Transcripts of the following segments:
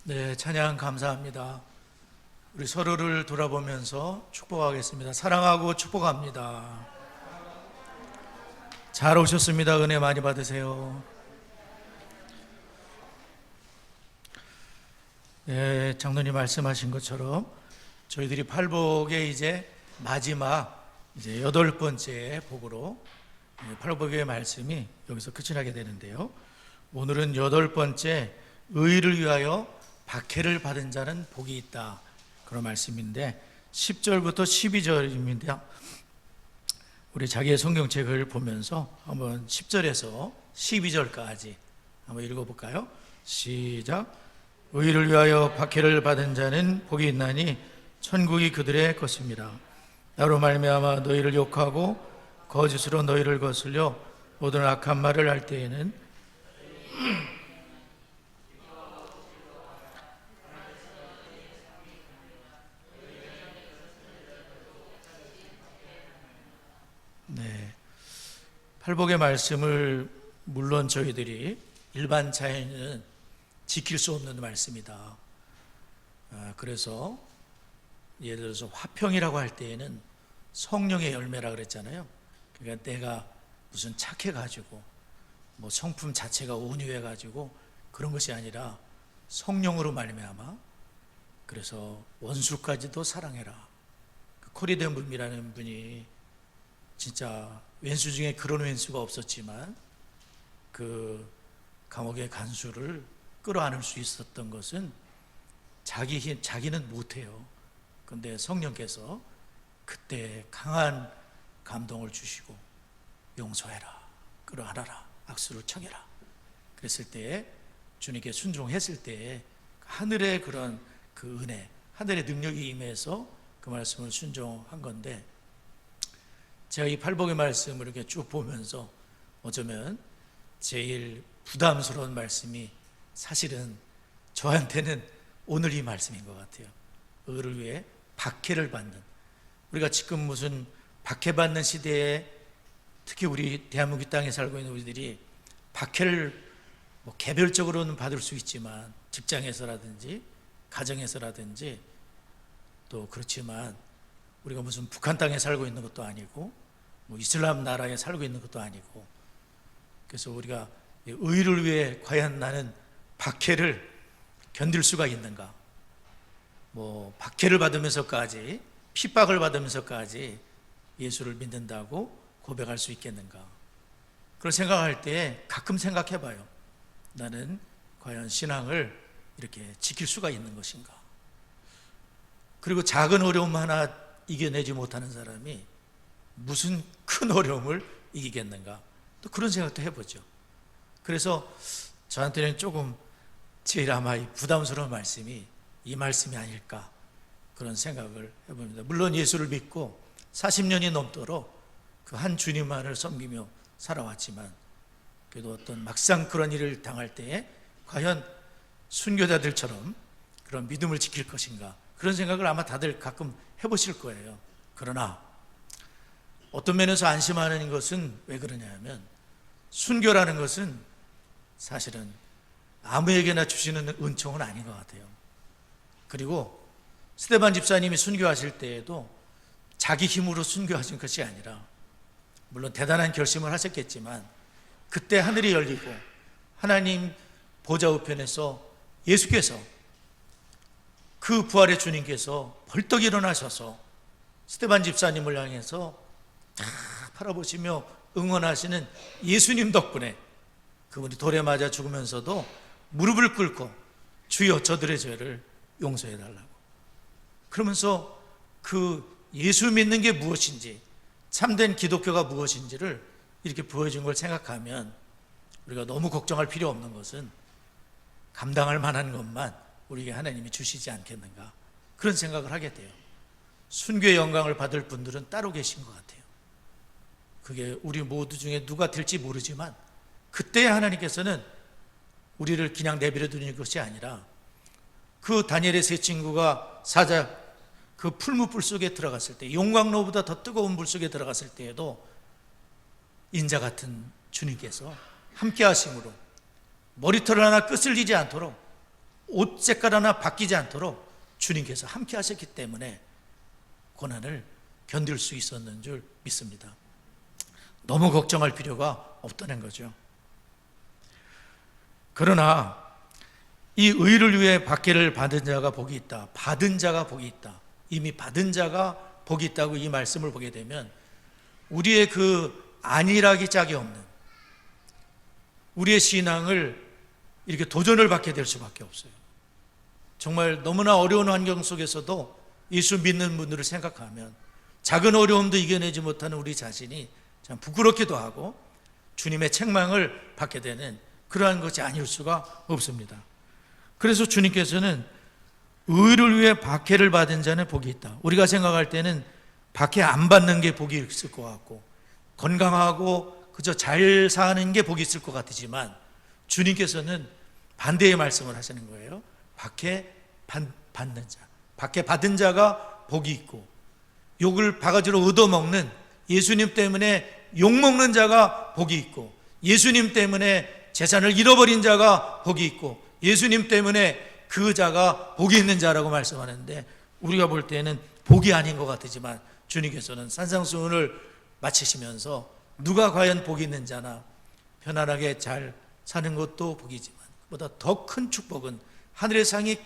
네, 찬양 감사합니다. 우리 서로를 돌아보면서 축복하겠습니다. 사랑하고 축복합니다. 잘 오셨습니다. 은혜 많이 받으세요. 네, 장로님 말씀하신 것처럼 저희들이 팔복의 이제 마지막 이제 8번째 복으로 팔복의 말씀이 여기서 끝이 나게 되는데요. 오늘은 8번째 의를 위하여 박해를 받은 자는 복이 있다, 그런 말씀인데 10절부터 12절입니다. 우리 자기의 성경책을 보면서 한번 10절에서 12절까지 한번 읽어볼까요? 시작. 의를 위하여 박해를 받은 자는 복이 있나니 천국이 그들의 것입니다. 나로 말미암아 너희를 욕하고 거짓으로 너희를 거슬려 모든 악한 말을 할 때에는 네, 팔복의 말씀을 물론 저희들이 일반 자연인은 지킬 수 없는 말씀이다. 그래서 예를 들어서 화평이라고 할 때에는 성령의 열매라 그랬잖아요. 그러니까 내가 무슨 착해가지고 뭐 성품 자체가 온유해가지고 그런 것이 아니라 성령으로 말미암아, 그래서 원수까지도 사랑해라. 그 코리덴불미라는 분이 진짜 왼수 중에 그런 왼수가 없었지만 그 감옥의 간수를 끌어안을 수 있었던 것은 자기는 못해요. 그런데 성령께서 그때 강한 감동을 주시고 용서해라, 끌어안아라, 악수를 청해라. 그랬을 때 주님께 순종했을 때 하늘의 그런 그 은혜, 하늘의 능력이 임해서 그 말씀을 순종한 건데, 제가 이 팔복의 말씀을 이렇게 쭉 보면서 어쩌면 제일 부담스러운 말씀이 사실은 저한테는 오늘 이 말씀인 것 같아요. 의를 위해 박해를 받는, 우리가 지금 무슨 박해받는 시대에 특히 우리 대한민국 땅에 살고 있는 우리들이 박해를 뭐 개별적으로는 받을 수 있지만 직장에서라든지 가정에서라든지 또 그렇지만 우리가 무슨 북한 땅에 살고 있는 것도 아니고 뭐 이슬람 나라에 살고 있는 것도 아니고, 그래서 우리가 의를 위해 과연 나는 박해를 견딜 수가 있는가, 뭐 박해를 받으면서까지 핍박을 받으면서까지 예수를 믿는다고 고백할 수 있겠는가, 그런 생각할 때 가끔 생각해 봐요. 나는 과연 신앙을 이렇게 지킬 수가 있는 것인가. 그리고 작은 어려움 하나 이겨내지 못하는 사람이 무슨 큰 어려움을 이기겠는가, 또 그런 생각도 해보죠. 그래서 저한테는 조금 제일 아마 부담스러운 말씀이 이 말씀이 아닐까, 그런 생각을 해봅니다. 물론 예수를 믿고 40년이 넘도록 그 한 주님만을 섬기며 살아왔지만 그래도 어떤 막상 그런 일을 당할 때에 과연 순교자들처럼 그런 믿음을 지킬 것인가, 그런 생각을 아마 다들 가끔 해보실 거예요. 그러나 어떤 면에서 안심하는 것은 왜 그러냐 하면, 순교라는 것은 사실은 아무에게나 주시는 은총은 아닌 것 같아요. 그리고 스데반 집사님이 순교하실 때에도 자기 힘으로 순교하신 것이 아니라, 물론 대단한 결심을 하셨겠지만 그때 하늘이 열리고 하나님 보좌 우편에서 예수께서, 그 부활의 주님께서 벌떡 일어나셔서 스데반 집사님을 향해서 다 바라보시며 응원하시는 예수님 덕분에 그분이 돌에 맞아 죽으면서도 무릎을 꿇고 주여 저들의 죄를 용서해 달라고, 그러면서 그 예수 믿는 게 무엇인지, 참된 기독교가 무엇인지를 이렇게 보여준 걸 생각하면 우리가 너무 걱정할 필요 없는 것은 감당할 만한 것만 우리에게 하나님이 주시지 않겠는가, 그런 생각을 하게 돼요. 순교의 영광을 받을 분들은 따로 계신 것 같아요. 그게 우리 모두 중에 누가 될지 모르지만 그때 하나님께서는 우리를 그냥 내버려 두는 것이 아니라, 그 다니엘의 세 친구가 사자 그 풀무불 속에 들어갔을 때, 용광로보다 더 뜨거운 불 속에 들어갔을 때에도 인자 같은 주님께서 함께 하심으로 머리털 하나 끄슬리지 않도록 옷 색깔 하나 바뀌지 않도록 주님께서 함께 하셨기 때문에 고난을 견딜 수 있었는 줄 믿습니다. 너무 걱정할 필요가 없다는 거죠. 그러나 이 의를 위해 박해를 받은 자가 복이 있다. 받은 자가 복이 있다. 이미 받은 자가 복이 있다고 이 말씀을 보게 되면 우리의 그 안일하기 짝이 없는 우리의 신앙을 이렇게 도전을 받게 될 수밖에 없어요. 정말 너무나 어려운 환경 속에서도 예수 믿는 분들을 생각하면 작은 어려움도 이겨내지 못하는 우리 자신이 참 부끄럽기도 하고 주님의 책망을 받게 되는 그러한 것이 아닐 수가 없습니다. 그래서 주님께서는 의를 위해 박해를 받은 자는 복이 있다. 우리가 생각할 때는 박해 안 받는 게 복이 있을 것 같고 건강하고 그저 잘 사는 게 복이 있을 것 같지만 주님께서는 반대의 말씀을 하시는 거예요. 박해 받는 자, 박해 받은 자가 복이 있고 욕을 바가지로 얻어먹는 예수님 때문에 욕먹는 자가 복이 있고 예수님 때문에 재산을 잃어버린 자가 복이 있고 예수님 때문에 그 자가 복이 있는 자라고 말씀하는데 우리가 볼 때는 복이 아닌 것 같지만 주님께서는 산상수훈을 마치시면서 누가 과연 복이 있는 자나 편안하게 잘 사는 것도 복이지만 그보다 더 큰 축복은 하늘의 상이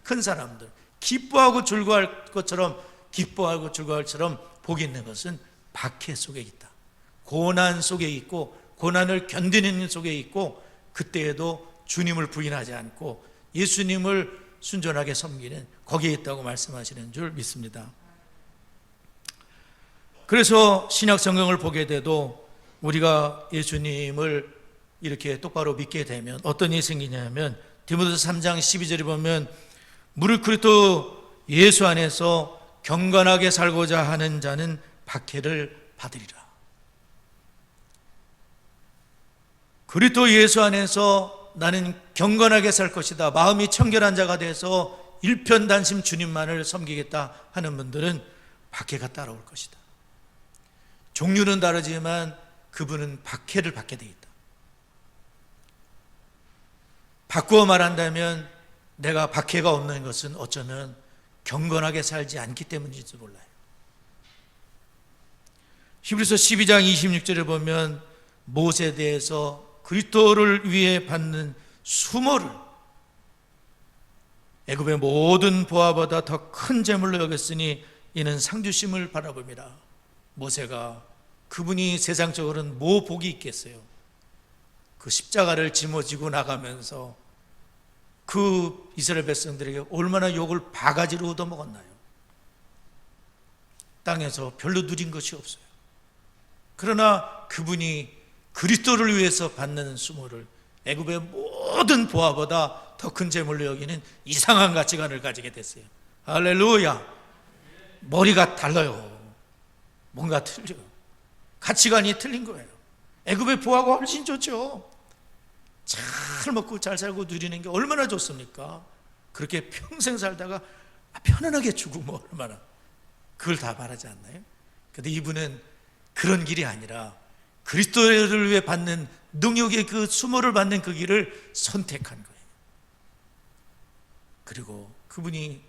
큰 사람들 기뻐하고 즐거워할 것처럼 기뻐하고 즐거워할 처럼 복이 있는 것은 박해 속에 있다. 고난 속에 있고 고난을 견디는 속에 있고 그때에도 주님을 부인하지 않고 예수님을 순전하게 섬기는 거기에 있다고 말씀하시는 줄 믿습니다. 그래서 신약 성경을 보게 돼도 우리가 예수님을 이렇게 똑바로 믿게 되면 어떤 일이 생기냐면 디모데서 3장 12절에 보면 무릇 그리스도 예수 안에서 경건하게 살고자 하는 자는 박해를 받으리라. 그리스도 예수 안에서 나는 경건하게 살 것이다. 마음이 청결한 자가 돼서 일편단심 주님만을 섬기겠다 하는 분들은 박해가 따라올 것이다. 종류는 다르지만 그분은 박해를 받게 돼 있다. 바꾸어 말한다면 내가 박해가 없는 것은 어쩌면 경건하게 살지 않기 때문일지도 몰라요. 히브리서 12장 26절에 보면 모세에 대해서 그리스도를 위해 받는 수모를 애굽의 모든 보화보다 더 큰 재물로 여겼으니 이는 상주심을 바라봅니다. 모세가 그분이 세상적으로는 뭐 복이 있겠어요. 그 십자가를 짊어지고 나가면서 그 이스라엘 백성들에게 얼마나 욕을 바가지로 얻어먹었나요. 땅에서 별로 누린 것이 없어요. 그러나 그분이 그리스도를 위해서 받는 수모를 애굽의 모든 보화보다 더 큰 재물로 여기는 이상한 가치관을 가지게 됐어요. 할렐루야. 머리가 달라요. 뭔가 틀려요. 가치관이 틀린 거예요. 애굽의 보화가 훨씬 좋죠. 잘 먹고 잘 살고 누리는 게 얼마나 좋습니까? 그렇게 평생 살다가 편안하게 죽으면 얼마나 그걸 다 바라지 않나요? 그런데 이분은 그런 길이 아니라 그리스도를 위해 받는 능력의 그 수모를 받는 그 길을 선택한 거예요. 그리고 그분이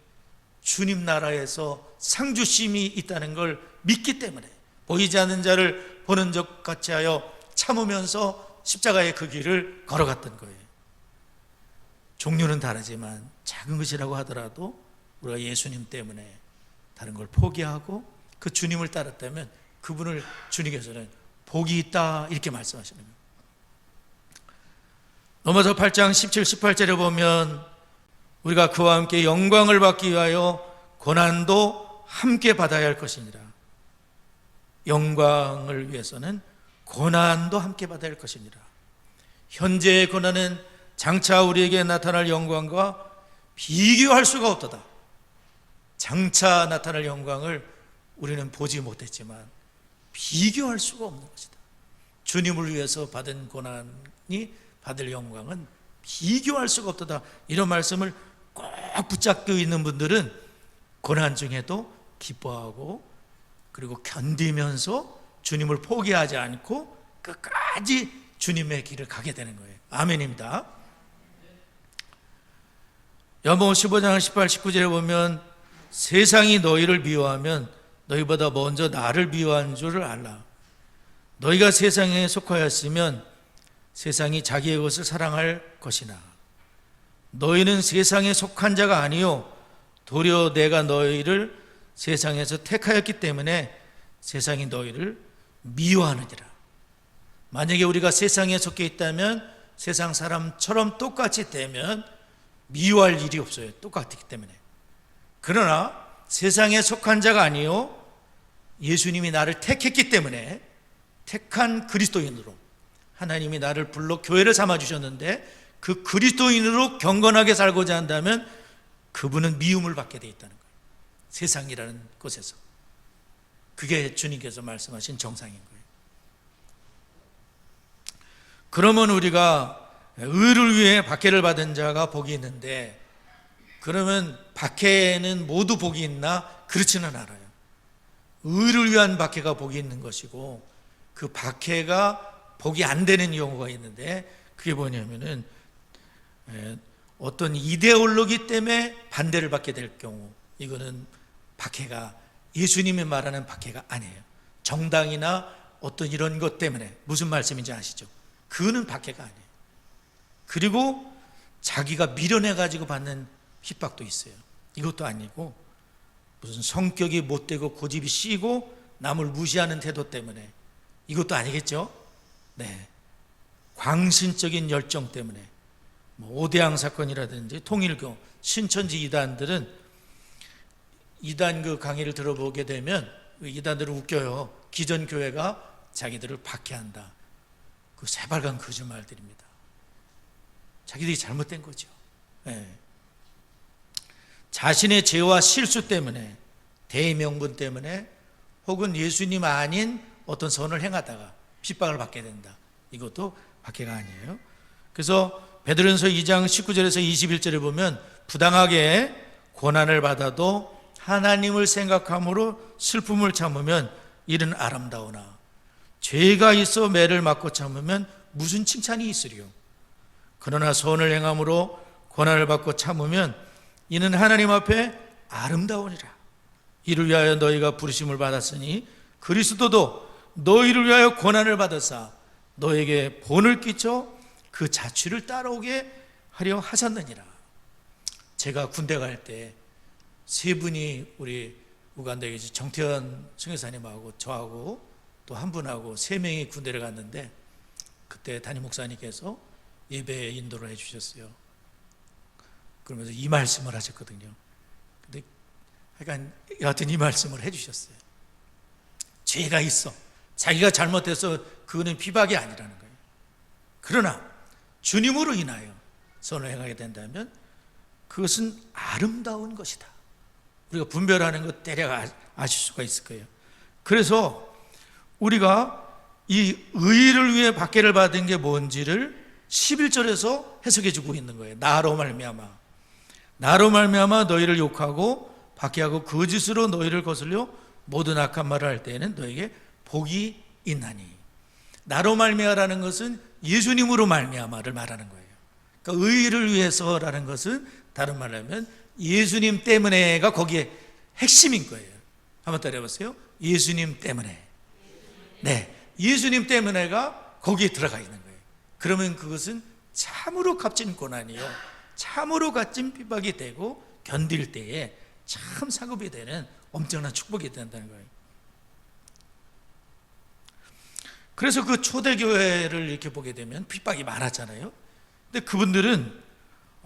주님 나라에서 상주심이 있다는 걸 믿기 때문에 보이지 않는 자를 보는 것 같이 하여 참으면서 십자가의 그 길을 걸어갔던 거예요. 종류는 다르지만 작은 것이라고 하더라도 우리가 예수님 때문에 다른 걸 포기하고 그 주님을 따랐다면 그분을 주님께서는 복이 있다 이렇게 말씀하시는 거예요. 로마서 8장 17, 18절에 보면 우리가 그와 함께 영광을 받기 위하여 고난도 함께 받아야 할 것이니라. 영광을 위해서는 고난도 함께 받아야 할 것이니라. 현재의 고난은 장차 우리에게 나타날 영광과 비교할 수가 없도다. 장차 나타날 영광을 우리는 보지 못했지만 비교할 수가 없는 것이다. 주님을 위해서 받은 고난이 받을 영광은 비교할 수가 없도다. 이런 말씀을 꼭 붙잡고 있는 분들은 고난 중에도 기뻐하고 그리고 견디면서 주님을 포기하지 않고 끝까지 주님의 길을 가게 되는 거예요. 아멘입니다. 요한복음 15장 18, 19절에 보면 세상이 너희를 미워하면 너희보다 먼저 나를 미워한 줄을 알라. 너희가 세상에 속하였으면 세상이 자기의 것을 사랑할 것이나 너희는 세상에 속한 자가 아니요 도리어 내가 너희를 세상에서 택하였기 때문에 세상이 너희를 미워하느니라. 만약에 우리가 세상에 속해 있다면 세상 사람처럼 똑같이 되면 미워할 일이 없어요. 똑같기 때문에. 그러나 세상에 속한 자가 아니요 예수님이 나를 택했기 때문에 택한 그리스도인으로 하나님이 나를 불러 교회를 삼아주셨는데 그 그리스도인으로 경건하게 살고자 한다면 그분은 미움을 받게 돼 있다는 거예요. 세상이라는 곳에서. 그게 주님께서 말씀하신 정상인 거예요. 그러면 우리가 의를 위해 박해를 받은 자가 복이 있는데 그러면 박해는 모두 복이 있나? 그렇지는 않아요. 의를 위한 박해가 복이 있는 것이고 그 박해가 복이 안 되는 경우가 있는데 그게 뭐냐면은 어떤 이데올로기 때문에 반대를 받게 될 경우 이거는 박해가 예수님이 말하는 박해가 아니에요. 정당이나 어떤 이런 것 때문에 무슨 말씀인지 아시죠? 그거는 박해가 아니에요. 그리고 자기가 밀어내가지고 받는 핍박도 있어요. 이것도 아니고 무슨 성격이 못되고 고집이 씨고 남을 무시하는 태도 때문에 이것도 아니겠죠? 네, 광신적인 열정 때문에 오대양 사건이라든지 통일교, 신천지 이단들은 이단 그 강의를 들어보게 되면 이단들은 웃겨요. 기존 교회가 자기들을 박해한다. 그 새빨간 거짓말들입니다. 자기들이 잘못된 거죠. 네. 자신의 죄와 실수 때문에 대의명분 때문에 혹은 예수님 아닌 어떤 선을 행하다가 핍박을 받게 된다. 이것도 박해가 아니에요. 그래서 베드로전서 2장 19절에서 21절에 보면 부당하게 고난을 받아도 하나님을 생각함으로 슬픔을 참으면 이는 아름다우나 죄가 있어 매를 맞고 참으면 무슨 칭찬이 있으리요. 그러나 선을 행함으로 고난을 받고 참으면 이는 하나님 앞에 아름다우니라. 이를 위하여 너희가 부르심을 받았으니 그리스도도 너희를 위하여 고난을 받으사 너에게 본을 끼쳐 그 자취를 따라오게 하려 하셨느니라. 제가 군대 갈 때 세 분이 우리 우간다에 계신 정태현 선교사님하고 저하고 또 한 분하고 세 명이 군대를 갔는데 그때 담임 목사님께서 예배 인도를 해주셨어요. 그러면서 이 말씀을 하셨거든요. 근데 약간 여하튼 이 말씀을 해주셨어요. 죄가 있어. 자기가 잘못해서 그거는 비박이 아니라는 거예요. 그러나 주님으로 인하여 선을 행하게 된다면 그것은 아름다운 것이다. 우리가 분별하는 것 대략 아실 수가 있을 거예요. 그래서 우리가 이 의를 위해 박해를 받은 게 뭔지를 11절에서 해석해 주고 있는 거예요. 나로 말미암아 너희를 욕하고 박해하고 거짓으로 너희를 거슬려 모든 악한 말을 할 때에는 너에게 복이 있나니. 나로 말미암아라는 것은 예수님으로 말미암아를 말하는 거예요. 그러니까 의를 위해서라는 것은 다른 말로 하면 예수님 때문에가 거기에 핵심인 거예요. 한번 따라해보세요. 예수님 때문에. 네, 예수님 때문에가 거기에 들어가 있는 거예요. 그러면 그것은 참으로 값진 고난이요, 참으로 값진 핍박이 되고 견딜 때에 참 상급이 되는 엄청난 축복이 된다는 거예요. 그래서 그 초대교회를 이렇게 보게 되면 핍박이 많았잖아요. 근데 그분들은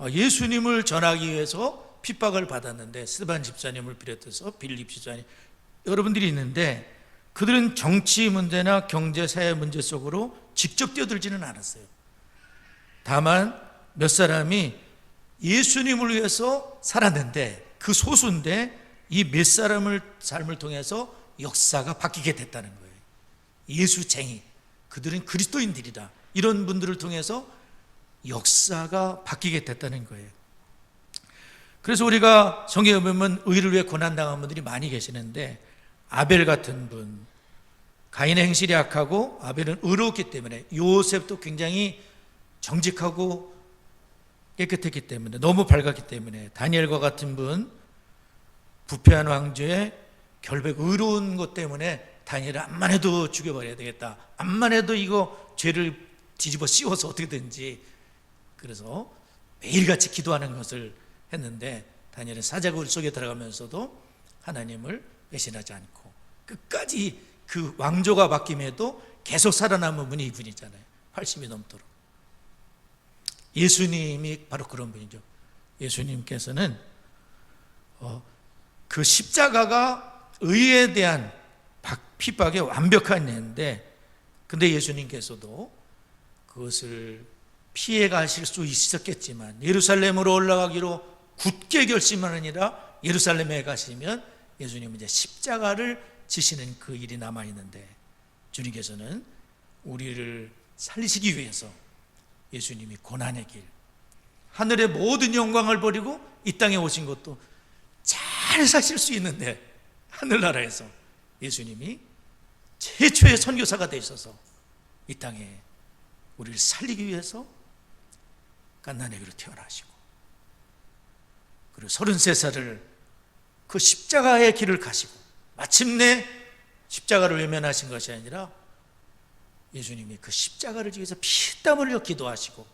예수님을 전하기 위해서 핍박을 받았는데 스데반 집사님을 비롯해서 빌립 집사님 여러분들이 있는데 그들은 정치 문제나 경제 사회 문제 속으로 직접 뛰어들지는 않았어요. 다만 몇 사람이 예수님을 위해서 살았는데 그 소수인데 이 몇 사람을 삶을 통해서 역사가 바뀌게 됐다는 거예요. 예수쟁이, 그들은 그리스도인들이다, 이런 분들을 통해서 역사가 바뀌게 됐다는 거예요. 그래서 우리가 성경에 보면 의를 위해 고난당한 분들이 많이 계시는데 아벨 같은 분, 가인의 행실이 악하고 아벨은 의로웠기 때문에, 요셉도 굉장히 정직하고 깨끗했기 때문에, 너무 밝았기 때문에 다니엘과 같은 분, 부패한 황제의 결백 의로운 것 때문에 다니엘을 암만 해도 죽여버려야 되겠다, 암만 해도 이거 죄를 뒤집어 씌워서 어떻게든지, 그래서 매일같이 기도하는 것을 했는데 다니엘은 사자굴 속에 들어가면서도 하나님을 배신하지 않고 끝까지 그 왕조가 바뀜에도 계속 살아남은 분이 이분이잖아요. 80이 넘도록. 예수님이 바로 그런 분이죠. 예수님께서는 그 십자가가 의에 대한 핍박의 완벽한 예인데, 근데 예수님께서도 그것을 피해 가실 수 있었겠지만 예루살렘으로 올라가기로 굳게 결심하느니라 예루살렘에 가시면 예수님은 이제 십자가를 지시는 그 일이 남아있는데, 주님께서는 우리를 살리시기 위해서 예수님이 고난의 길, 하늘의 모든 영광을 버리고 이 땅에 오신 것도 잘 사실 수 있는데, 하늘나라에서 예수님이 최초의 선교사가 되셔서 이 땅에 우리를 살리기 위해서 갓난아기로 태어나시고, 그리고 33살을 그 십자가의 길을 가시고 마침내 십자가를 외면하신 것이 아니라 예수님이 그 십자가를 지기 위해서 피땀 흘려 기도하시고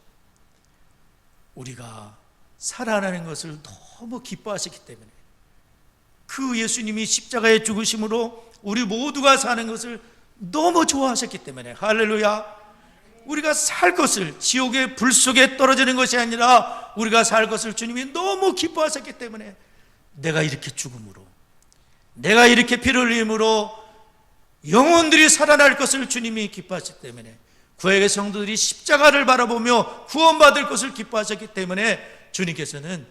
우리가 살아나는 것을 너무 기뻐하셨기 때문에, 그 예수님이 십자가의 죽으심으로 우리 모두가 사는 것을 너무 좋아하셨기 때문에, 할렐루야, 우리가 살 것을, 지옥의 불 속에 떨어지는 것이 아니라 우리가 살 것을 주님이 너무 기뻐하셨기 때문에, 내가 이렇게 죽음으로, 내가 이렇게 피를 흘림으로 영혼들이 살아날 것을 주님이 기뻐하셨기 때문에, 구약의 성도들이 십자가를 바라보며 구원받을 것을 기뻐하셨기 때문에 주님께서는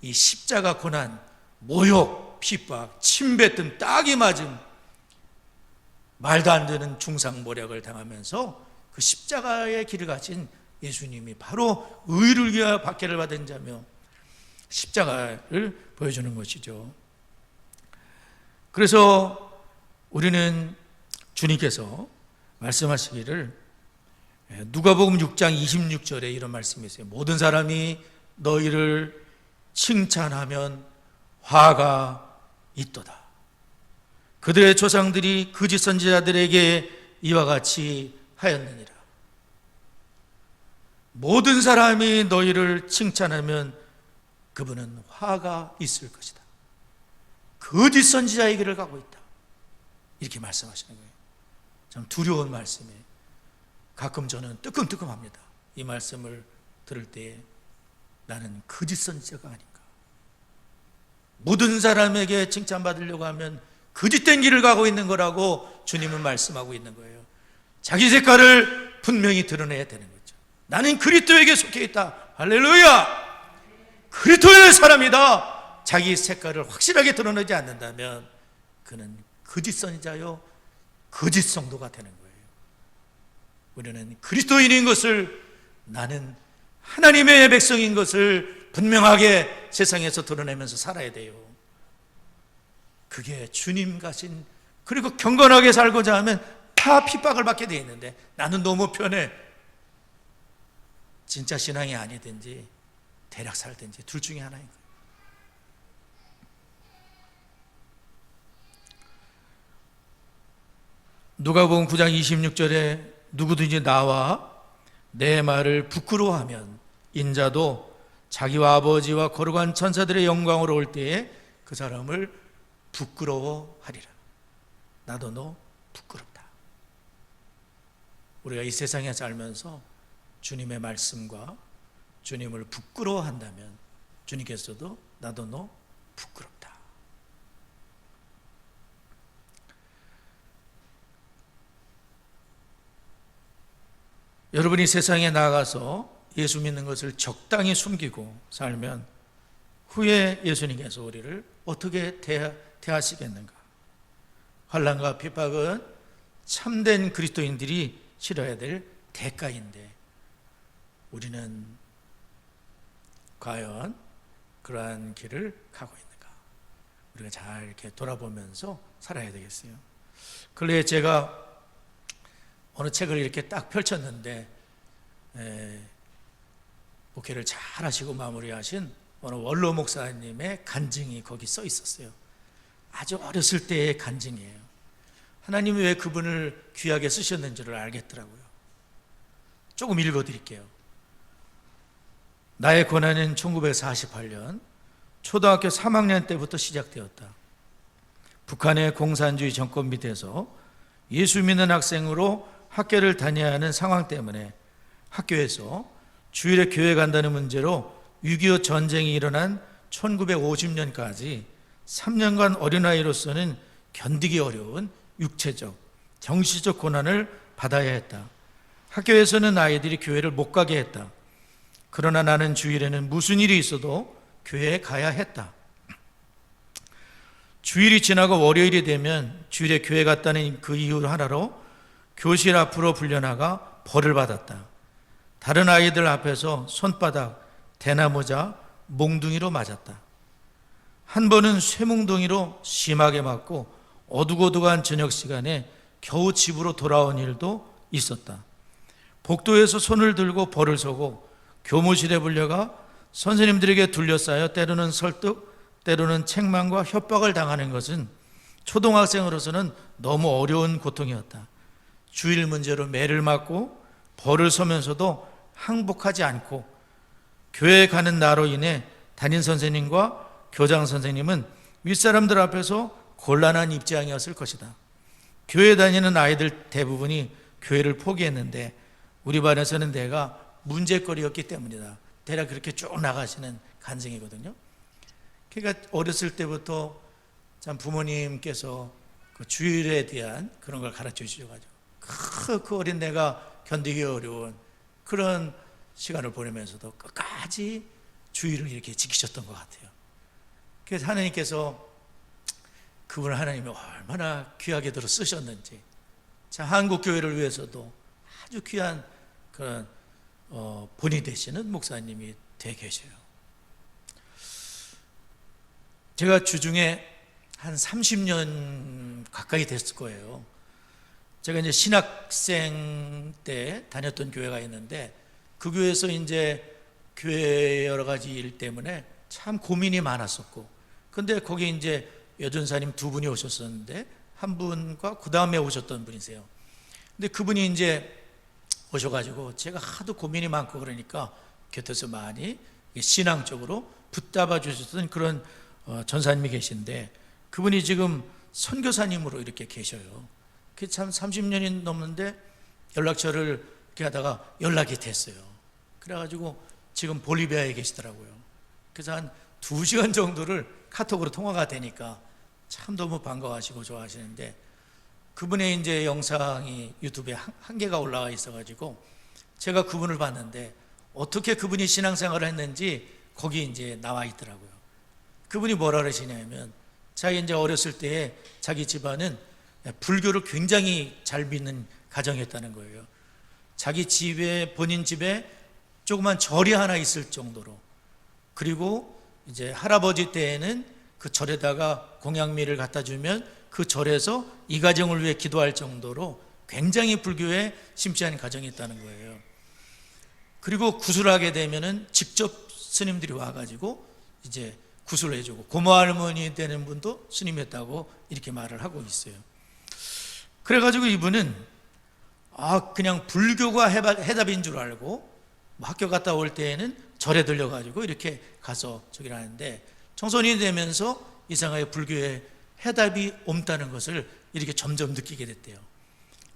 이 십자가 고난, 모욕, 핍박, 침뱉음, 딱이 맞음, 말도 안 되는 중상모략을 당하면서 그 십자가의 길을 가신 예수님이 바로 의를 위하여 박해를 받은 자며 십자가를 보여주는 것이죠. 그래서 우리는 주님께서 말씀하시기를, 누가복음 6장 26절에 이런 말씀이 있어요. 모든 사람이 너희를 칭찬하면 화가 있도다. 그들의 조상들이 거짓 선지자들에게 이와 같이 하였느니라. 모든 사람이 너희를 칭찬하면 그분은 화가 있을 것이다. 거짓 선지자의 길을 가고 있다. 이렇게 말씀하시는 거예요. 참 두려운 말씀에 가끔 저는 뜨끔뜨끔합니다. 이 말씀을 들을 때에 나는 거짓 선지자가 아닌가. 모든 사람에게 칭찬받으려고 하면 거짓된 길을 가고 있는 거라고 주님은 말씀하고 있는 거예요. 자기 색깔을 분명히 드러내야 되는 거죠. 나는 그리스도에게 속해 있다. 할렐루야! 그리스도의 사람이다. 자기 색깔을 확실하게 드러내지 않는다면 그는 거짓 선지자요, 거짓 성도가 되는 거예요. 우리는 그리스도인인 것을, 나는 하나님의 백성인 것을 분명하게 세상에서 드러내면서 살아야 돼요. 그게 주님 가신, 그리고 경건하게 살고자 하면 다 핍박을 받게 돼 있는데 나는 너무 편해. 진짜 신앙이 아니든지 대략 살든지 둘 중에 하나인 거예요. 누가복음 9장 26절에 누구든지 나와 내 말을 부끄러워하면 인자도 자기와 아버지와 거룩한 천사들의 영광으로 올 때에 그 사람을 부끄러워하리라. 나도 너 부끄럽다. 우리가 이 세상에 살면서 주님의 말씀과 주님을 부끄러워한다면 주님께서도 나도 너 부끄럽다. 여러분이 세상에 나가서 예수 믿는 것을 적당히 숨기고 살면 후에 예수님께서 우리를 어떻게 대하시겠는가? 환난과 핍박은 참된 그리스도인들이 치러야 될 대가인데 우리는 과연 그러한 길을 가고 있는가? 우리가 잘 이렇게 돌아보면서 살아야 되겠어요. 근래 제가 어느 책을 이렇게 딱 펼쳤는데 목회를 잘 하시고 마무리하신 어느 원로 목사님의 간증이 거기 써 있었어요. 아주 어렸을 때의 간증이에요. 하나님이 왜 그분을 귀하게 쓰셨는지를 알겠더라고요. 조금 읽어드릴게요. 나의 고난은 1948년 초등학교 3학년 때부터 시작되었다. 북한의 공산주의 정권 밑에서 예수 믿는 학생으로 학교를 다녀야 하는 상황 때문에 학교에서 주일에 교회 간다는 문제로 6.25 전쟁이 일어난 1950년까지 3년간 어린아이로서는 견디기 어려운 육체적, 정신적 고난을 받아야 했다. 학교에서는 아이들이 교회를 못 가게 했다. 그러나 나는 주일에는 무슨 일이 있어도 교회에 가야 했다. 주일이 지나고 월요일이 되면 주일에 교회 갔다는 그 이유 하나로 교실 앞으로 불려나가 벌을 받았다. 다른 아이들 앞에서 손바닥, 대나무자, 몽둥이로 맞았다. 한 번은 쇠몽둥이로 심하게 맞고 어둑어둑한 저녁 시간에 겨우 집으로 돌아온 일도 있었다. 복도에서 손을 들고 벌을 서고 교무실에 불려가 선생님들에게 둘러싸여 때로는 설득, 때로는 책망과 협박을 당하는 것은 초등학생으로서는 너무 어려운 고통이었다. 주일 문제로 매를 맞고 벌을 서면서도 항복하지 않고 교회에 가는 나로 인해 담임 선생님과 교장 선생님은 윗사람들 앞에서 곤란한 입장이었을 것이다. 교회 다니는 아이들 대부분이 교회를 포기했는데 우리 반에서는 내가 문제거리였기 때문이다. 대략 그렇게 쭉 나가시는 간증이거든요. 그러니까 어렸을 때부터 참 부모님께서 그 주일에 대한 그런 걸 가르쳐 주셔가지고 그 어린 내가 견디기 어려운 그런 시간을 보내면서도 끝까지 주일을 이렇게 지키셨던 것 같아요. 그래서 하나님께서 그분을 하나님이 얼마나 귀하게 들어 쓰셨는지, 자, 한국 교회를 위해서도 아주 귀한 그런 본이 되시는 목사님이 돼 계셔요. 제가 주중에 한 30년 가까이 됐을 거예요. 제가 이제 신학생 때 다녔던 교회가 있는데 그 교회에서 이제 교회 여러 가지 일 때문에 참 고민이 많았었고, 근데 거기 이제 여전사님 두 분이 오셨었는데 한 분과 그 다음에 오셨던 분이세요. 근데 그분이 이제 오셔가지고 제가 하도 고민이 많고 그러니까 곁에서 많이 신앙적으로 붙잡아 주셨던 그런 전사님이 계신데 그분이 지금 선교사님으로 이렇게 계셔요. 그게 참 30년이 넘는데 연락처를 이렇게 하다가 연락이 됐어요. 그래가지고 지금 볼리비아에 계시더라고요. 그래서 한 2시간 정도를 카톡으로 통화가 되니까 참 너무 반가워하시고 좋아하시는데 그분의 이제 영상이 유튜브에 한 개가 올라와 있어가지고 제가 그분을 봤는데 어떻게 그분이 신앙생활을 했는지 거기 이제 나와 있더라고요. 그분이 뭐라 그러시냐면 자기 이제 어렸을 때에 자기 집안은 불교를 굉장히 잘 믿는 가정이었다는 거예요. 자기 집에, 본인 집에 조그만 절이 하나 있을 정도로, 그리고 이제 할아버지 때에는 그 절에다가 공양미를 갖다 주면 그 절에서 이 가정을 위해 기도할 정도로 굉장히 불교에 심취한 가정이 있다는 거예요. 그리고 구술하게 되면은 직접 스님들이 와가지고 이제 구술을 해주고, 고모할머니 되는 분도 스님이었다고 이렇게 말을 하고 있어요. 그래가지고 이분은 그냥 불교가 해답인 줄 알고 학교 갔다 올 때에는 절에 들려가지고 이렇게 가서 저기를 하는데 청소년이 되면서 이상하게 불교에 해답이 없다는 것을 이렇게 점점 느끼게 됐대요.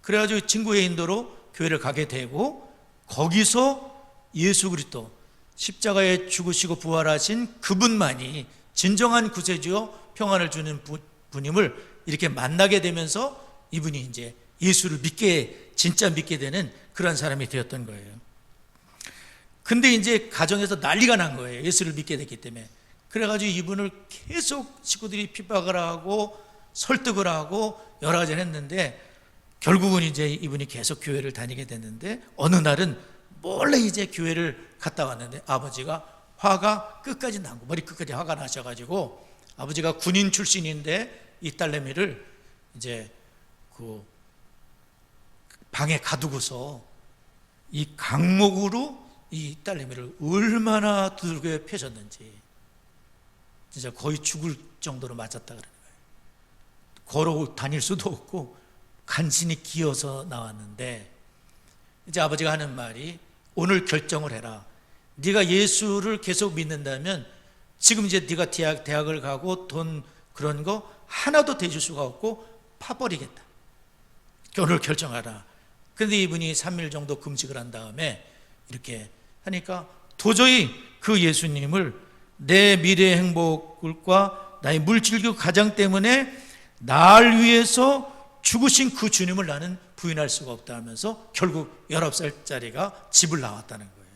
그래가지고 친구의 인도로 교회를 가게 되고 거기서 예수 그리스도 십자가에 죽으시고 부활하신 그분만이 진정한 구세주요 평안을 주는 분임을 이렇게 만나게 되면서 이분이 이제 예수를 진짜 믿게 되는 그런 사람이 되었던 거예요. 근데 이제 가정에서 난리가 난 거예요. 예수를 믿게 됐기 때문에. 그래가지고 이분을 계속 식구들이 핍박을 하고 설득을 하고 여러 가지를 했는데 결국은 이제 이분이 계속 교회를 다니게 됐는데 어느 날은 몰래 이제 교회를 갔다 왔는데 아버지가 화가 끝까지 나고 머리 끝까지 화가 나셔가지고 아버지가 군인 출신인데 이 딸내미를 이제 그 방에 가두고서 이 강목으로 이 딸내미를 얼마나 두들겨 패셨는지 진짜 거의 죽을 정도로 맞았다 그러는 거예요. 걸어 다닐 수도 없고 간신히 기어서 나왔는데, 이제 아버지가 하는 말이 오늘 결정을 해라. 네가 예수를 계속 믿는다면 지금 이제 네가 대학을 가고 돈 그런 거 하나도 대줄 수가 없고 파버리겠다. 오늘 결정하라. 그런데 이분이 3일 정도 금식을 한 다음에 이렇게 하니까 도저히 그 예수님을 내 미래의 행복과 나의 물질적 가장 때문에 날 위해서 죽으신 그 주님을 나는 부인할 수가 없다 하면서 결국 19살짜리가 집을 나왔다는 거예요.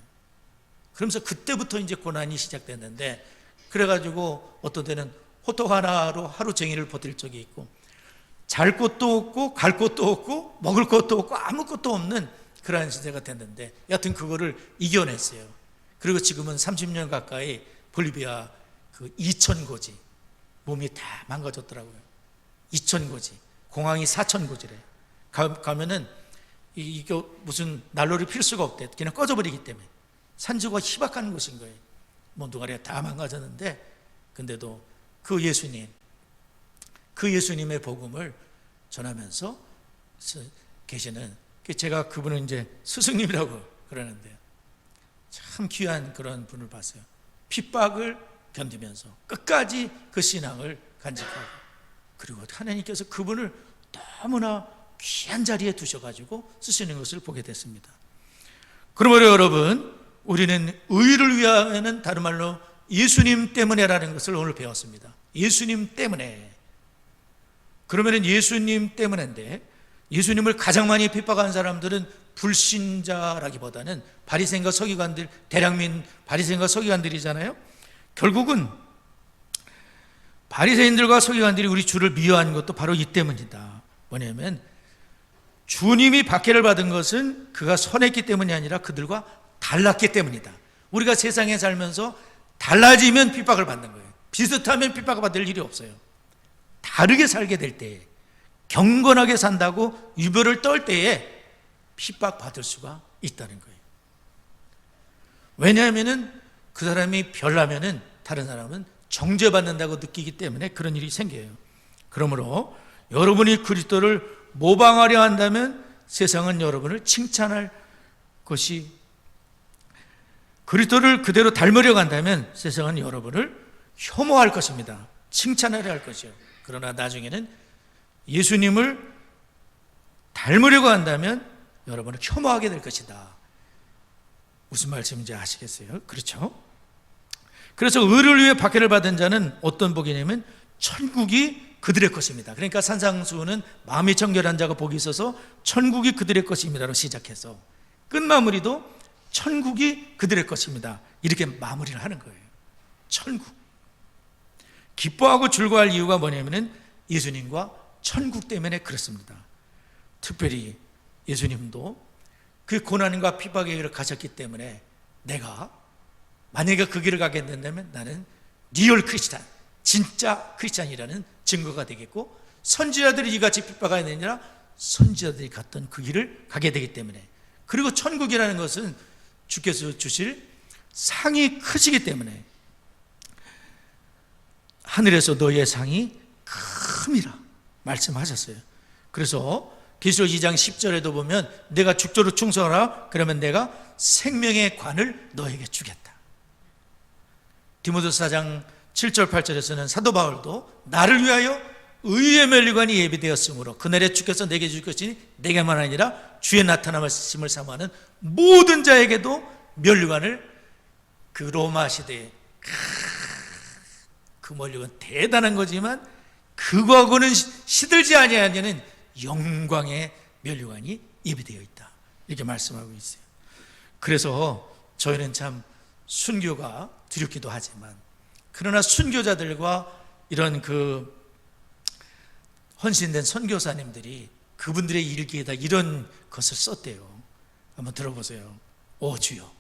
그러면서 그때부터 이제 고난이 시작됐는데, 그래가지고 어떤 때는 호떡 하나로 하루 종일을 버틸 적이 있고, 잘 곳도 없고 갈 곳도 없고 먹을 것도 없고 아무것도 없는 그러한 시대가 됐는데, 여하튼 그거를 이겨냈어요. 그리고 지금은 30년 가까이 볼리비아 그 2,000고지, 몸이 다 망가졌더라고요. 2,000고지, 공항이 4,000고지래. 가면은 이게 무슨 난로를 필 수가 없대. 그냥 꺼져버리기 때문에. 산소가 희박한 곳인 거예요. 몽둥아리가 다 망가졌는데, 근데도 그 예수님의 복음을 전하면서 계시는, 제가 그분은 이제 스승님이라고 그러는데요. 참 귀한 그런 분을 봤어요. 핍박을 견디면서 끝까지 그 신앙을 간직하고, 그리고 하나님께서 그분을 너무나 귀한 자리에 두셔가지고 쓰시는 것을 보게 됐습니다. 그러므로 여러분, 우리는 의를 위하여는 다른 말로 예수님 때문에라는 것을 오늘 배웠습니다. 예수님 때문에. 그러면 예수님 때문인데, 예수님을 가장 많이 핍박한 사람들은 불신자라기보다는 바리새인과 서기관들, 대량민 바리새인과 서기관들이잖아요. 결국은 바리새인들과 서기관들이 우리 주를 미워한 것도 바로 이 때문이다. 뭐냐면 주님이 박해를 받은 것은 그가 선했기 때문이 아니라 그들과 달랐기 때문이다. 우리가 세상에 살면서 달라지면 핍박을 받는 거예요. 비슷하면 핍박을 받을 일이 없어요. 다르게 살게 될 때에, 경건하게 산다고 유별을 떨 때에 핍박받을 수가 있다는 거예요. 왜냐하면 그 사람이 별나면은 다른 사람은 정죄받는다고 느끼기 때문에 그런 일이 생겨요. 그러므로 여러분이 그리스도를 모방하려 한다면 세상은 여러분을 칭찬할 것이, 그리스도를 그대로 닮으려고 한다면 세상은 여러분을 혐오할 것입니다. 칭찬하려 할 것이요. 그러나 나중에는 예수님을 닮으려고 한다면 여러분을 혐오하게 될 것이다. 무슨 말씀인지 아시겠어요? 그렇죠? 그래서 의를 위해 박해를 받은 자는 어떤 복이냐면 천국이 그들의 것입니다. 그러니까 산상수훈은 마음이 정결한 자가 복이 있어서 천국이 그들의 것입니다로 시작해서 끝마무리도 천국이 그들의 것입니다, 이렇게 마무리를 하는 거예요. 천국. 기뻐하고 즐거워할 이유가 뭐냐면 예수님과 천국 때문에 그렇습니다. 특별히 예수님도 그 고난과 핍박의 길을 가셨기 때문에 내가 만약에 그 길을 가게 된다면 나는 리얼 크리스찬, 진짜 크리스찬이라는 증거가 되겠고, 선지자들이 이같이 핍박하게 되느라 선지자들이 갔던 그 길을 가게 되기 때문에, 그리고 천국이라는 것은 주께서 주실 상이 크시기 때문에 하늘에서 너의 상이 큼이라 말씀하셨어요. 그래서 계시록 2장 10절에도 보면 내가 죽도록 충성하라, 그러면 내가 생명의 관을 너에게 주겠다. 디모데서 4장 7절 8절에서는 사도 바울도 나를 위하여 의의 면류관이 예비되었으므로 그날에 주께서 내게 줄 것이니 내게만 아니라 주의 나타남을 사모하는 모든 자에게도 면류관을, 그 로마 시대에 그 면류관 대단한 거지만 그거하고는 시들지 아니하냐는 영광의 면류관이 예비되어 있다, 이렇게 말씀하고 있어요. 그래서 저희는 참 순교가 두렵기도 하지만, 그러나 순교자들과 이런 그 헌신된 선교사님들이 그분들의 일기에다 이런 것을 썼대요. 한번 들어보세요. 오 주여,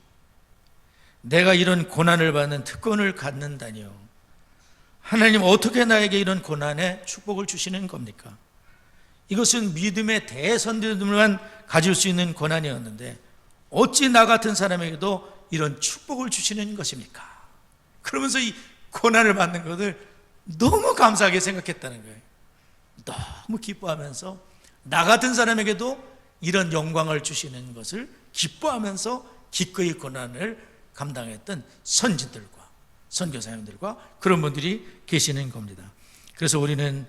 내가 이런 고난을 받는 특권을 갖는다니요. 하나님 어떻게 나에게 이런 고난에 축복을 주시는 겁니까? 이것은 믿음의 대선들만 가질 수 있는 고난이었는데 어찌 나 같은 사람에게도 이런 축복을 주시는 것입니까? 그러면서 이 고난을 받는 것을 너무 감사하게 생각했다는 거예요. 너무 기뻐하면서 나 같은 사람에게도 이런 영광을 주시는 것을 기뻐하면서 기꺼이 고난을 감당했던 선진들과 선교사님들과 그런 분들이 계시는 겁니다. 그래서 우리는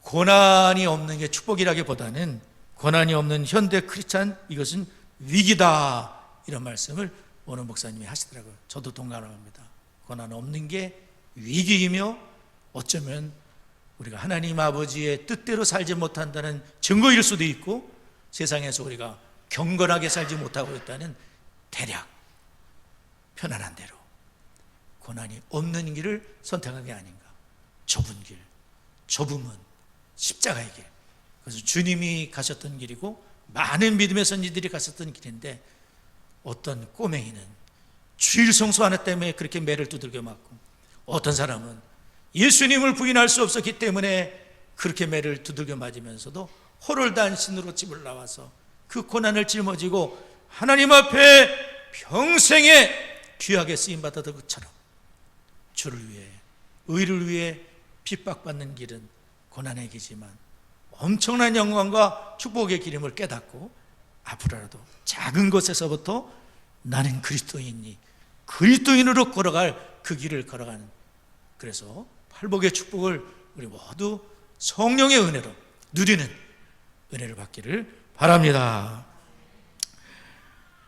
고난이 없는 게 축복이라기보다는 고난이 없는 현대 크리스찬, 이것은 위기다, 이런 말씀을 오늘 목사님이 하시더라고요. 저도 동감합니다. 고난 없는 게 위기이며 어쩌면 우리가 하나님 아버지의 뜻대로 살지 못한다는 증거일 수도 있고, 세상에서 우리가 경건하게 살지 못하고 있다는 대략 편안한 대로 고난이 없는 길을 선택한 게 아닌가. 좁은 길, 좁음은 십자가의 길. 그래서 주님이 가셨던 길이고 많은 믿음의 선지들이 가셨던 길인데, 어떤 꼬맹이는 주일 성수 하나 때문에 그렇게 매를 두들겨 맞고, 어떤 사람은 예수님을 부인할 수 없었기 때문에 그렇게 매를 두들겨 맞으면서도 호롤단신으로 집을 나와서 그 고난을 짊어지고 하나님 앞에 평생에 귀하게 쓰임받았던 것처럼 주를 위해, 의를 위해 핍박받는 길은 고난의 길이지만 엄청난 영광과 축복의 길임을 깨닫고 앞으로라도 작은 것에서부터 나는 그리스도인이, 그리스도인으로 걸어갈 그 길을 걸어가는, 그래서 팔복의 축복을 우리 모두 성령의 은혜로 누리는 은혜를 받기를 바랍니다.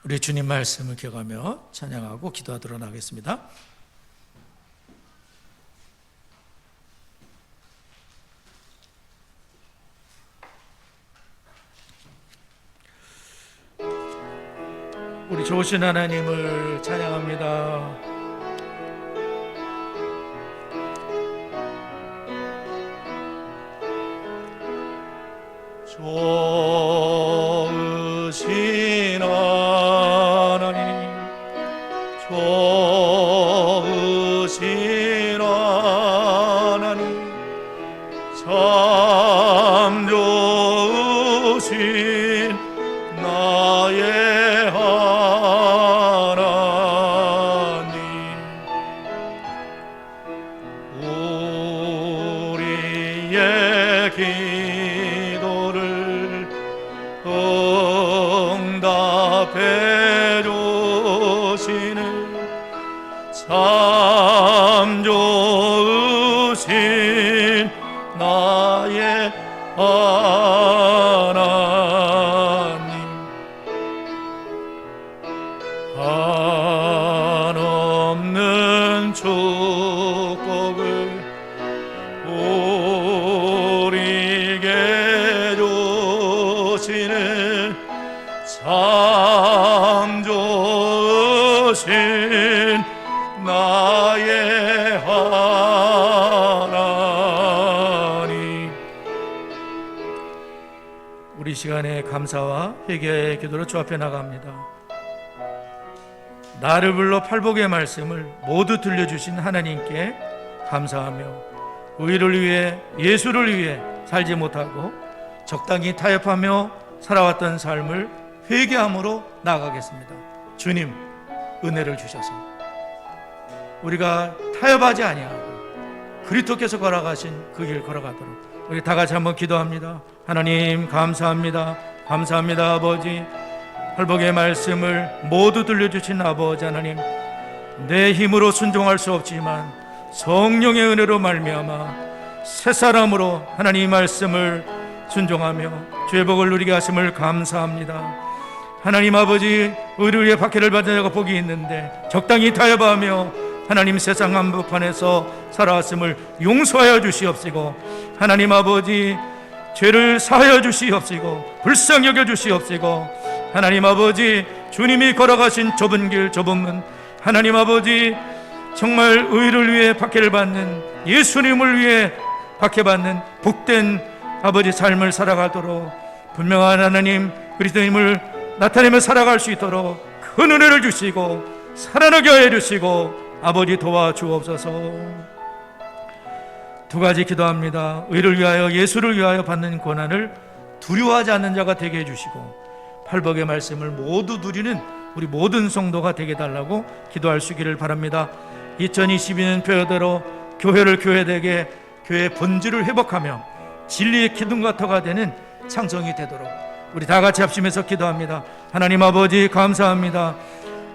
우리 주님 말씀을 기억하며 찬양하고 기도하도록 하겠습니다. 우리 좋으신 하나님을 찬양합니다. 좋으신 하나님, 좋으신 하나님, 참 좋으신 나의 하나님, 우리의 기도를 응답해 주시는 참 좋으신 나의 하나님, 한없는 축복을 우리에게 주시는 참 좋으신 나의 하나님. 우리 시간에 감사와 회개의 기도로 주 앞에 나갑니다. 나를 불러 팔복의 말씀을 모두 들려주신 하나님께 감사하며, 의를 위해, 예수를 위해 살지 못하고 적당히 타협하며 살아왔던 삶을 회개함으로 나아가겠습니다. 주님, 은혜를 주셔서 우리가 타협하지 아니하고 그리스도께서 걸어가신 그 길 걸어가도록 우리 다 같이 한번 기도합니다. 하나님 감사합니다. 감사합니다. 아버지, 팔복의 말씀을 모두 들려주신 아버지 하나님, 내 힘으로 순종할 수 없지만 성령의 은혜로 말미암아 새 사람으로 하나님 말씀을 순종하며 주의 복을 누리게 하심을 감사합니다. 하나님 아버지, 의를 위해 박해를 받은 자가 복이 있는데 적당히 타협하며 하나님 세상 한복판에서 살아왔음을 용서하여 주시옵시고, 하나님 아버지 죄를 사하여 주시옵시고 불쌍히 여겨 주시옵시고, 하나님 아버지 주님이 걸어가신 좁은 길, 좁은 문, 하나님 아버지 정말 의를 위해 박해를 받는, 예수님을 위해 박해받는 복된 아버지 삶을 살아가도록, 분명한 하나님 그리스도님을 나타내며 살아갈 수 있도록 큰 은혜를 주시고 살아나게 하여 주시고 아버지 도와주옵소서. 두 가지 기도합니다. 의를 위하여, 예수를 위하여 받는 고난을 두려워하지 않는 자가 되게 해주시고 팔복의 말씀을 모두 누리는 우리 모든 성도가 되게 달라고 기도할 수 있기를 바랍니다. 2022년 표어대로 교회를 교회되게 교회의 본질을 회복하며 진리의 기둥과 터가 되는 창성이 되도록 우리 다 같이 합심해서 기도합니다. 하나님 아버지 감사합니다.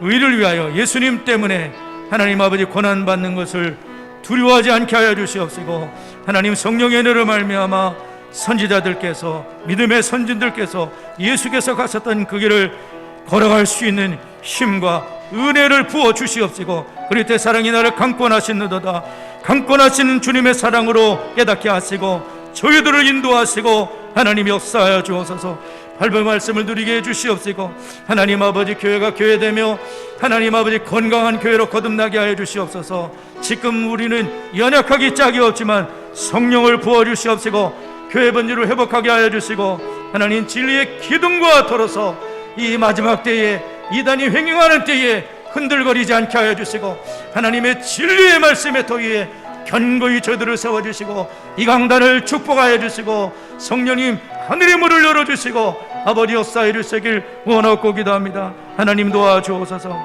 의를 위하여 예수님 때문에 하나님 아버지 고난받는 것을 두려워하지 않게 하여 주시옵시고, 하나님 성령의 은혜로 말미암아 선지자들께서, 믿음의 선진들께서 예수께서 가셨던 그 길을 걸어갈 수 있는 힘과 은혜를 부어 주시옵시고, 그리스도의 사랑이 나를 강권하시는도다. 강권하시는 주님의 사랑으로 깨닫게 하시고 저희들을 인도하시고 하나님 역사하여 주옵소서. 발벌 말씀을 누리게 해주시옵시고, 하나님 아버지 교회가 교회되며 하나님 아버지 건강한 교회로 거듭나게 하여 주시옵소서. 지금 우리는 연약하기 짝이 없지만 성령을 부어주시옵시고 교회 본질을 회복하게 하여 주시고, 하나님 진리의 기둥과 더러서 이 마지막 때에 이단이 횡행하는 때에 흔들거리지 않게 하여 주시고, 하나님의 진리의 말씀의 터 위에 견고히 저들을 세워주시고 이 강단을 축복하여 주시고, 성령님 하늘의 문을 열어주시고 아버지 역사해 주시길 원하고 기도합니다. 하나님 도와주옵소서.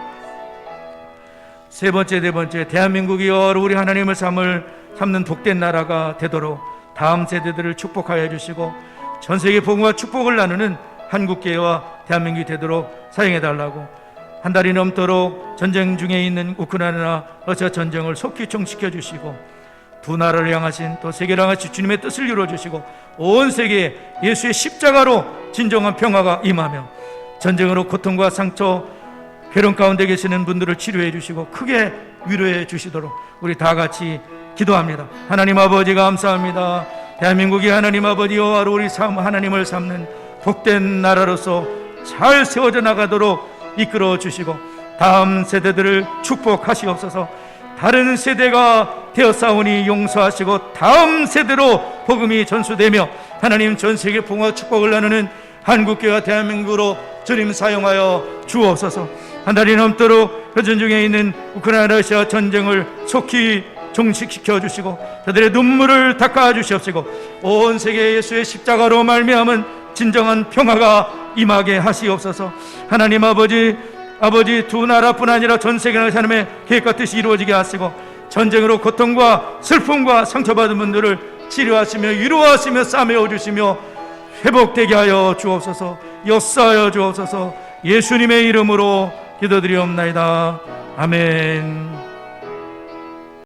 세 번째, 네 번째, 대한민국이 우리 하나님을 삼는 복된 나라가 되도록 다음 세대들을 축복하여 주시고 전 세계 복음과 축복을 나누는 한국교회와 대한민국이 되도록 사용해 달라고, 한 달이 넘도록 전쟁 중에 있는 우크라이나 러시아 전쟁을 속히 종식해 주시고 두 나라를 향하신 또 세계를 향하신 주님의 뜻을 이루어 주시고 온 세계에 예수의 십자가로 진정한 평화가 임하며 전쟁으로 고통과 상처 괴로움 가운데 계시는 분들을 치료해 주시고 크게 위로해 주시도록 우리 다 같이 기도합니다. 하나님 아버지 감사합니다. 대한민국이 하나님 아버지 여호와로 우리 하나님을 삼는 복된 나라로서 잘 세워져 나가도록 이끌어 주시고 다음 세대들을 축복하시옵소서. 다른 세대가 되었사오니 용서하시고 다음 세대로 복음이 전수되며 하나님 전 세계 복음과 축복을 나누는 한국교회와 대한민국으로 주님 사용하여 주옵소서. 한 달이 넘도록 여전 중에 있는 우크라이나 러시아 전쟁을 속히 종식시켜 주시고 저들의 눈물을 닦아 주시옵시고 온 세계 예수의 십자가로 말미암은 진정한 평화가 임하게 하시옵소서. 하나님 아버지 두 나라뿐 아니라 전 세계 하나님의 계획과 뜻이 이루어지게 하시고 전쟁으로 고통과 슬픔과 상처받은 분들을 치료하시며 위로하시며 싸매어 주시며 회복되게 하여 주옵소서. 역사하여 주옵소서. 예수님의 이름으로 기도드리옵나이다. 아멘.